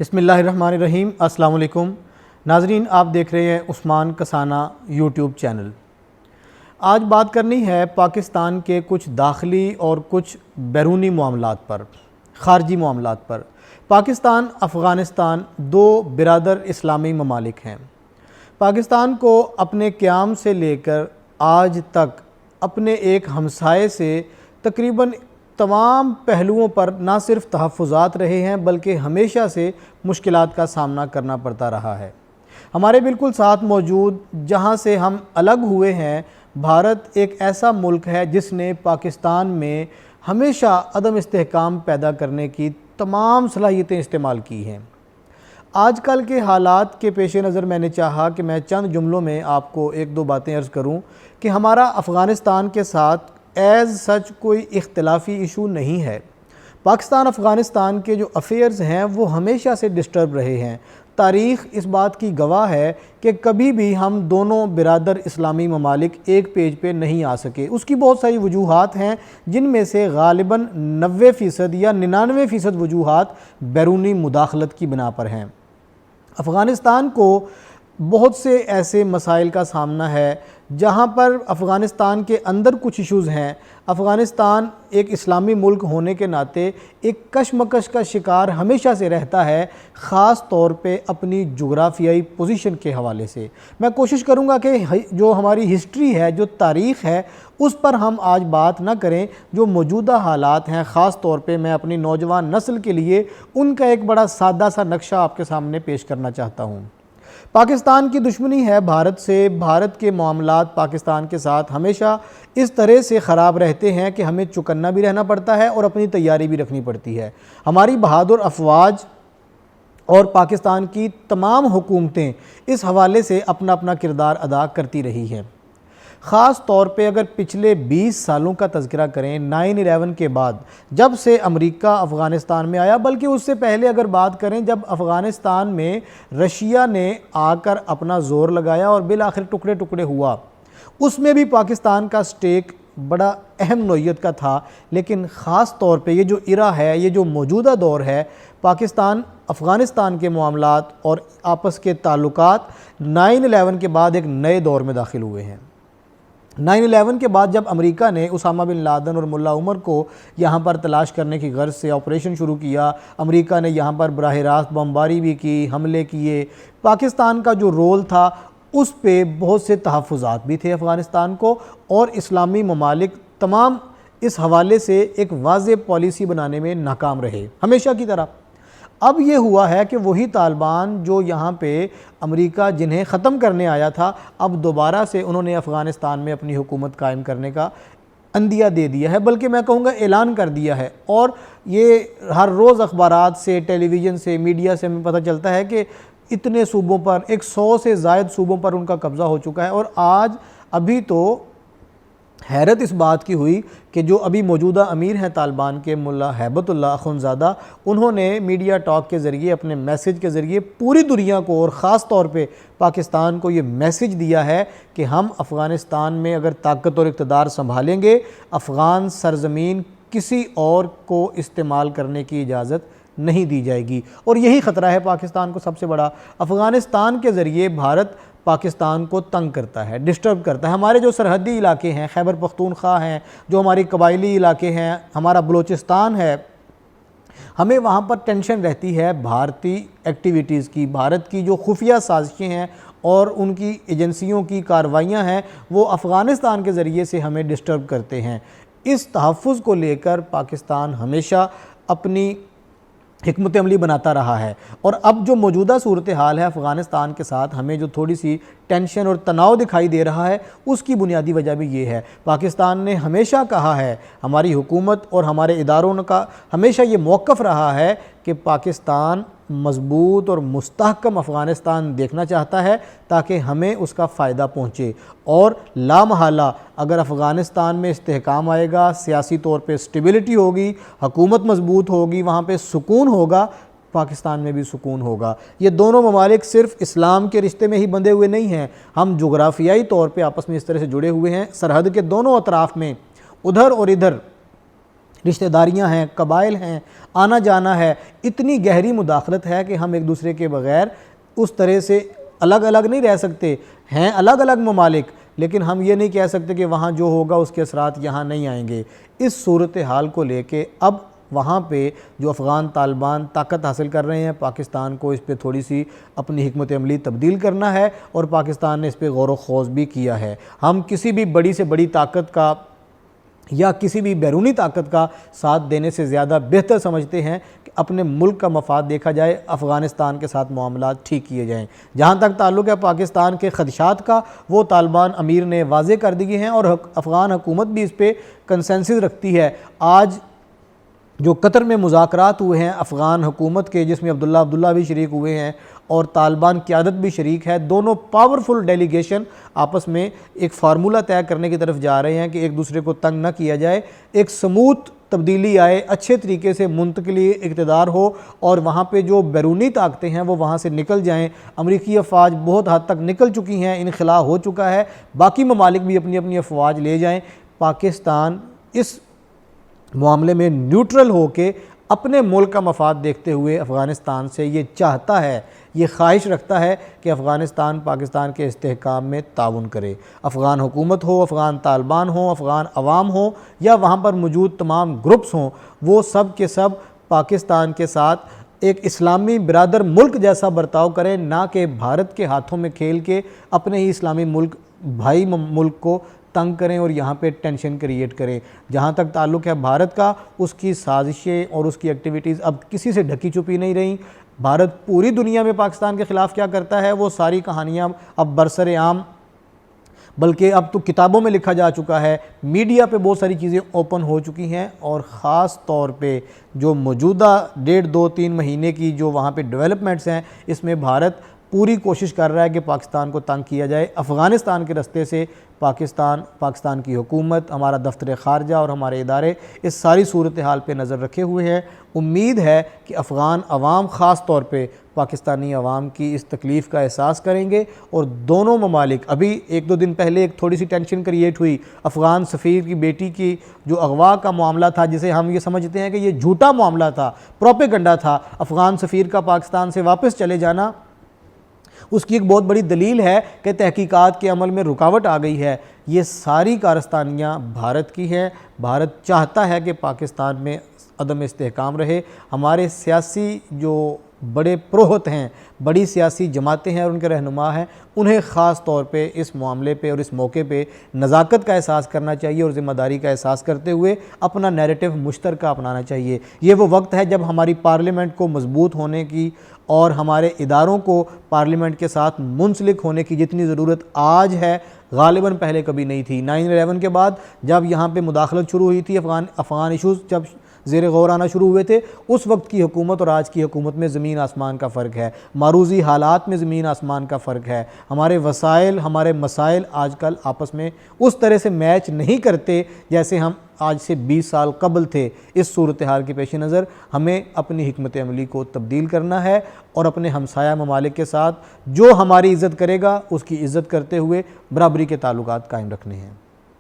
بسم اللہ الرحمن الرحیم۔ السلام علیکم ناظرین، آپ دیکھ رہے ہیں عثمان کسانہ یوٹیوب چینل۔ آج بات کرنی ہے پاکستان کے کچھ داخلی اور کچھ بیرونی معاملات پر، خارجی معاملات پر۔ پاکستان افغانستان دو برادر اسلامی ممالک ہیں۔ پاکستان کو اپنے قیام سے لے کر آج تک اپنے ایک ہمسائے سے تقریباً تمام پہلوؤں پر نہ صرف تحفظات رہے ہیں بلکہ ہمیشہ سے مشکلات کا سامنا کرنا پڑتا رہا ہے۔ ہمارے بالکل ساتھ موجود جہاں سے ہم الگ ہوئے ہیں، بھارت ایک ایسا ملک ہے جس نے پاکستان میں ہمیشہ عدم استحکام پیدا کرنے کی تمام صلاحیتیں استعمال کی ہیں۔ آج کل کے حالات کے پیش نظر میں نے چاہا کہ میں چند جملوں میں آپ کو ایک دو باتیں عرض کروں کہ ہمارا افغانستان کے ساتھ ایز سچ کوئی اختلافی ایشو نہیں ہے۔ پاکستان افغانستان کے جو افیئرز ہیں وہ ہمیشہ سے ڈسٹرب رہے ہیں۔ تاریخ اس بات کی گواہ ہے کہ کبھی بھی ہم دونوں برادر اسلامی ممالک ایک پیج پہ نہیں آ سکے۔ اس کی بہت ساری وجوہات ہیں جن میں سے غالباً 90% یا 99% وجوہات بیرونی مداخلت کی بنا پر ہیں۔ افغانستان کو بہت سے ایسے مسائل کا سامنا ہے جہاں پر افغانستان کے اندر کچھ ایشوز ہیں۔ افغانستان ایک اسلامی ملک ہونے کے ناطے ایک کشمکش کا شکار ہمیشہ سے رہتا ہے، خاص طور پہ اپنی جغرافیائی پوزیشن کے حوالے سے۔ میں کوشش کروں گا کہ جو ہماری ہسٹری ہے، جو تاریخ ہے، اس پر ہم آج بات نہ کریں۔ جو موجودہ حالات ہیں، خاص طور پہ میں اپنی نوجوان نسل کے لیے ان کا ایک بڑا سادہ سا نقشہ آپ کے سامنے پیش کرنا چاہتا ہوں۔ پاکستان کی دشمنی ہے بھارت سے۔ بھارت کے معاملات پاکستان کے ساتھ ہمیشہ اس طرح سے خراب رہتے ہیں کہ ہمیں چوکنا بھی رہنا پڑتا ہے اور اپنی تیاری بھی رکھنی پڑتی ہے۔ ہماری بہادر افواج اور پاکستان کی تمام حکومتیں اس حوالے سے اپنا اپنا کردار ادا کرتی رہی ہیں۔ خاص طور پہ اگر پچھلے 20 سالوں کا تذکرہ کریں، 9/11 کے بعد جب سے امریکہ افغانستان میں آیا، بلکہ اس سے پہلے اگر بات کریں جب افغانستان میں رشیا نے آ کر اپنا زور لگایا اور بالآخر ٹکڑے ٹکڑے ہوا، اس میں بھی پاکستان کا سٹیک بڑا اہم نوعیت کا تھا۔ لیکن خاص طور پہ یہ جو ایرا ہے، یہ جو موجودہ دور ہے، پاکستان افغانستان کے معاملات اور آپس کے تعلقات 9/11 کے بعد ایک نئے دور میں داخل ہوئے ہیں۔ 9/11 کے بعد جب امریکہ نے اسامہ بن لادن اور ملا عمر کو یہاں پر تلاش کرنے کی غرض سے آپریشن شروع کیا، امریکہ نے یہاں پر براہ راست بمباری بھی کی، حملے کیے، پاکستان کا جو رول تھا اس پہ بہت سے تحفظات بھی تھے افغانستان کو، اور اسلامی ممالک تمام اس حوالے سے ایک واضح پالیسی بنانے میں ناکام رہے ہمیشہ کی طرح۔ اب یہ ہوا ہے کہ وہی طالبان جو یہاں پہ امریکہ جنہیں ختم کرنے آیا تھا، اب دوبارہ سے انہوں نے افغانستان میں اپنی حکومت قائم کرنے کا عندیہ دے دیا ہے، بلکہ میں کہوں گا اعلان کر دیا ہے۔ اور یہ ہر روز اخبارات سے، ٹیلی ویژن سے، میڈیا سے ہمیں پتہ چلتا ہے کہ اتنے صوبوں پر، 100 سے زائد صوبوں پر ان کا قبضہ ہو چکا ہے۔ اور آج ابھی تو حیرت اس بات کی ہوئی کہ جو ابھی موجودہ امیر ہیں طالبان کے، ملا ہیبت اللہ اخندزادہ، انہوں نے میڈیا ٹاک کے ذریعے، اپنے میسج کے ذریعے پوری دنیا کو اور خاص طور پہ پاکستان کو یہ میسج دیا ہے کہ ہم افغانستان میں اگر طاقت اور اقتدار سنبھالیں گے، افغان سرزمین کسی اور کو استعمال کرنے کی اجازت نہیں دی جائے گی۔ اور یہی خطرہ ہے پاکستان کو سب سے بڑا۔ افغانستان کے ذریعے بھارت پاکستان کو تنگ کرتا ہے، ڈسٹرب کرتا ہے۔ ہمارے جو سرحدی علاقے ہیں، خیبر پختونخوا ہیں، جو ہماری قبائلی علاقے ہیں، ہمارا بلوچستان ہے، ہمیں وہاں پر ٹینشن رہتی ہے بھارتی ایکٹیویٹیز کی۔ بھارت کی جو خفیہ سازشیں ہیں اور ان کی ایجنسیوں کی کارروائیاں ہیں، وہ افغانستان کے ذریعے سے ہمیں ڈسٹرب کرتے ہیں۔ اس تحفظ کو لے کر پاکستان ہمیشہ اپنی حکمت عملی بناتا رہا ہے۔ اور اب جو موجودہ صورتحال ہے افغانستان کے ساتھ، ہمیں جو تھوڑی سی ٹینشن اور تناؤ دکھائی دے رہا ہے، اس کی بنیادی وجہ بھی یہ ہے۔ پاکستان نے ہمیشہ کہا ہے، ہماری حکومت اور ہمارے اداروں کا ہمیشہ یہ موقف رہا ہے کہ پاکستان مضبوط اور مستحکم افغانستان دیکھنا چاہتا ہے تاکہ ہمیں اس کا فائدہ پہنچے۔ اور لامحالہ اگر افغانستان میں استحکام آئے گا، سیاسی طور پہ سٹیبلٹی ہوگی، حکومت مضبوط ہوگی، وہاں پہ سکون ہوگا، پاکستان میں بھی سکون ہوگا۔ یہ دونوں ممالک صرف اسلام کے رشتے میں ہی بندھے ہوئے نہیں ہیں، ہم جغرافیائی طور پہ آپس میں اس طرح سے جڑے ہوئے ہیں۔ سرحد کے دونوں اطراف میں ادھر اور ادھر رشتہ داریاں ہیں، قبائل ہیں، آنا جانا ہے، اتنی گہری مداخلت ہے کہ ہم ایک دوسرے کے بغیر اس طرح سے الگ الگ نہیں رہ سکتے ہیں، الگ الگ ممالک، لیکن ہم یہ نہیں کہہ سکتے کہ وہاں جو ہوگا اس کے اثرات یہاں نہیں آئیں گے۔ اس صورتحال کو لے کے اب وہاں پہ جو افغان طالبان طاقت حاصل کر رہے ہیں، پاکستان کو اس پہ تھوڑی سی اپنی حکمت عملی تبدیل کرنا ہے، اور پاکستان نے اس پہ غور و خوض بھی کیا ہے۔ ہم کسی بھی بڑی سے بڑی طاقت کا یا کسی بھی بیرونی طاقت کا ساتھ دینے سے زیادہ بہتر سمجھتے ہیں کہ اپنے ملک کا مفاد دیکھا جائے، افغانستان کے ساتھ معاملات ٹھیک کیے جائیں۔ جہاں تک تعلق ہے پاکستان کے خدشات کا، وہ طالبان امیر نے واضح کر دیے ہیں، اور افغان حکومت بھی اس پہ کنسنسس رکھتی ہے۔ آج جو قطر میں مذاکرات ہوئے ہیں افغان حکومت کے، جس میں عبداللہ بھی شریک ہوئے ہیں اور طالبان قیادت بھی شریک ہے، دونوں پاورفل ڈیلیگیشن آپس میں ایک فارمولہ طے کرنے کی طرف جا رہے ہیں کہ ایک دوسرے کو تنگ نہ کیا جائے، ایک سموتھ تبدیلی آئے، اچھے طریقے سے منتقلی اقتدار ہو، اور وہاں پہ جو بیرونی طاقتیں ہیں وہ وہاں سے نکل جائیں۔ امریکی افواج بہت حد تک نکل چکی ہیں، انخلا ہو چکا ہے، باقی ممالک بھی اپنی اپنی افواج لے جائیں۔ پاکستان اس معاملے میں نیوٹرل ہو کے اپنے ملک کا مفاد دیکھتے ہوئے افغانستان سے یہ چاہتا ہے، یہ خواہش رکھتا ہے کہ افغانستان پاکستان کے استحکام میں تعاون کرے۔ افغان حکومت ہو، افغان طالبان ہوں، افغان عوام ہوں، یا وہاں پر موجود تمام گروپس ہوں، وہ سب کے سب پاکستان کے ساتھ ایک اسلامی برادر ملک جیسا برتاؤ کریں، نہ کہ بھارت کے ہاتھوں میں کھیل کے اپنے ہی اسلامی ملک بھائی ملک کو تنگ کریں اور یہاں پہ ٹینشن کریٹ کریں۔ جہاں تک تعلق ہے بھارت کا، اس کی سازشیں اور اس کی ایکٹیویٹیز اب کسی سے ڈھکی چھپی نہیں رہیں۔ بھارت پوری دنیا میں پاکستان کے خلاف کیا کرتا ہے، وہ ساری کہانیاں اب برسر عام، بلکہ اب تو کتابوں میں لکھا جا چکا ہے، میڈیا پہ بہت ساری چیزیں اوپن ہو چکی ہیں، اور خاص طور پہ جو موجودہ 1.5-2-3 مہینے کی جو وہاں پہ ڈیولپمنٹس ہیں، اس میں بھارت پوری کوشش کر رہا ہے کہ پاکستان کو تنگ کیا جائے۔ افغانستان کے رستے سے پاکستان کی حکومت، ہمارا دفتر خارجہ اور ہمارے ادارے اس ساری صورتحال پہ نظر رکھے ہوئے ہیں۔ امید ہے کہ افغان عوام خاص طور پہ پاکستانی عوام کی اس تکلیف کا احساس کریں گے، اور دونوں ممالک، ابھی 1-2 دن پہلے ایک تھوڑی سی ٹینشن کریٹ ہوئی، افغان سفیر کی بیٹی کی جو اغوا کا معاملہ تھا، جسے ہم یہ سمجھتے ہیں کہ یہ جھوٹا معاملہ تھا، پروپیگنڈا تھا، افغان سفیر کا پاکستان سے واپس چلے جانا، اس کی ایک بہت بڑی دلیل ہے کہ تحقیقات کے عمل میں رکاوٹ آ گئی ہے۔ یہ ساری کارستانیاں بھارت کی ہیں۔ بھارت چاہتا ہے کہ پاکستان میں عدم استحکام رہے۔ ہمارے سیاسی جو بڑے پروہت ہیں، بڑی سیاسی جماعتیں ہیں اور ان کے رہنما ہیں، انہیں خاص طور پہ اس معاملے پہ اور اس موقع پہ نزاکت کا احساس کرنا چاہیے، اور ذمہ داری کا احساس کرتے ہوئے اپنا نیریٹو مشترکہ اپنانا چاہیے۔ یہ وہ وقت ہے جب ہماری پارلیمنٹ کو مضبوط ہونے کی اور ہمارے اداروں کو پارلیمنٹ کے ساتھ منسلک ہونے کی جتنی ضرورت آج ہے، غالباً پہلے کبھی نہیں تھی۔ 9/11 کے بعد جب یہاں پہ مداخلت شروع ہوئی تھی، افغان ایشوز جب زیر غور آنا شروع ہوئے تھے، اس وقت کی حکومت اور آج کی حکومت میں زمین آسمان کا فرق ہے، معروضی حالات میں زمین آسمان کا فرق ہے۔ ہمارے وسائل، ہمارے مسائل آج کل آپس میں اس طرح سے میچ نہیں کرتے جیسے ہم آج سے 20 سال قبل تھے۔ اس صورتحال کے پیش نظر ہمیں اپنی حکمت عملی کو تبدیل کرنا ہے، اور اپنے ہمسایہ ممالک کے ساتھ جو ہماری عزت کرے گا اس کی عزت کرتے ہوئے برابری کے تعلقات قائم رکھنے ہیں۔